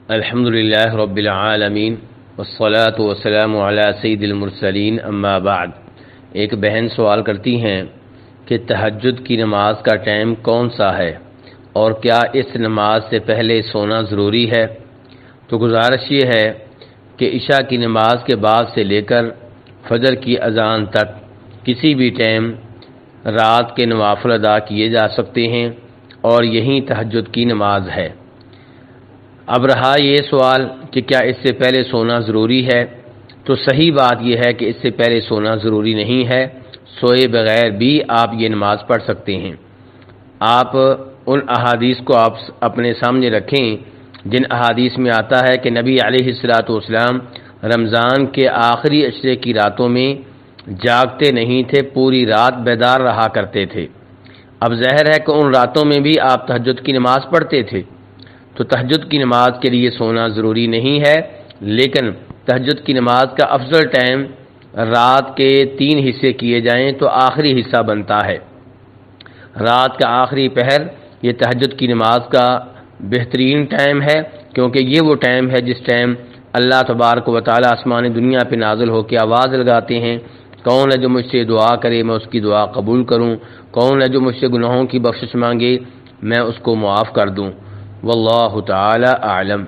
الحمدللہ رب العالمین والصلاة والسلام علی سید المرسلین اما بعد۔ ایک بہن سوال کرتی ہیں کہ تہجد کی نماز کا ٹائم کون سا ہے اور کیا اس نماز سے پہلے سونا ضروری ہے؟ تو گزارش یہ ہے کہ عشاء کی نماز کے بعد سے لے کر فجر کی اذان تک کسی بھی ٹائم رات کے نوافل ادا کیے جا سکتے ہیں اور یہی تہجد کی نماز ہے۔ اب رہا یہ سوال کہ کیا اس سے پہلے سونا ضروری ہے، تو صحیح بات یہ ہے کہ اس سے پہلے سونا ضروری نہیں ہے، سوئے بغیر بھی آپ یہ نماز پڑھ سکتے ہیں۔ آپ ان احادیث کو آپ اپنے سامنے رکھیں جن احادیث میں آتا ہے کہ نبی علیہ الصلاۃ والسلام رمضان کے آخری عشرے کی راتوں میں جاگتے نہیں تھے، پوری رات بیدار رہا کرتے تھے۔ اب ظاہر ہے کہ ان راتوں میں بھی آپ تہجد کی نماز پڑھتے تھے، تو تہجد کی نماز کے لیے سونا ضروری نہیں ہے، لیکن تہجد کی نماز کا افضل ٹائم رات کے 3 حصے کیے جائیں تو آخری حصہ بنتا ہے۔ رات کا آخری پہر یہ تہجد کی نماز کا بہترین ٹائم ہے، کیونکہ یہ وہ ٹائم ہے جس ٹائم اللہ تبارک و تعالی آسمان دنیا پہ نازل ہو کے آواز لگاتے ہیں، کون ہے جو مجھ سے دعا کرے میں اس کی دعا قبول کروں، کون ہے جو مجھ سے گناہوں کی بخشش مانگے میں اس کو معاف کر دوں۔ واللہ تعالی اعلم۔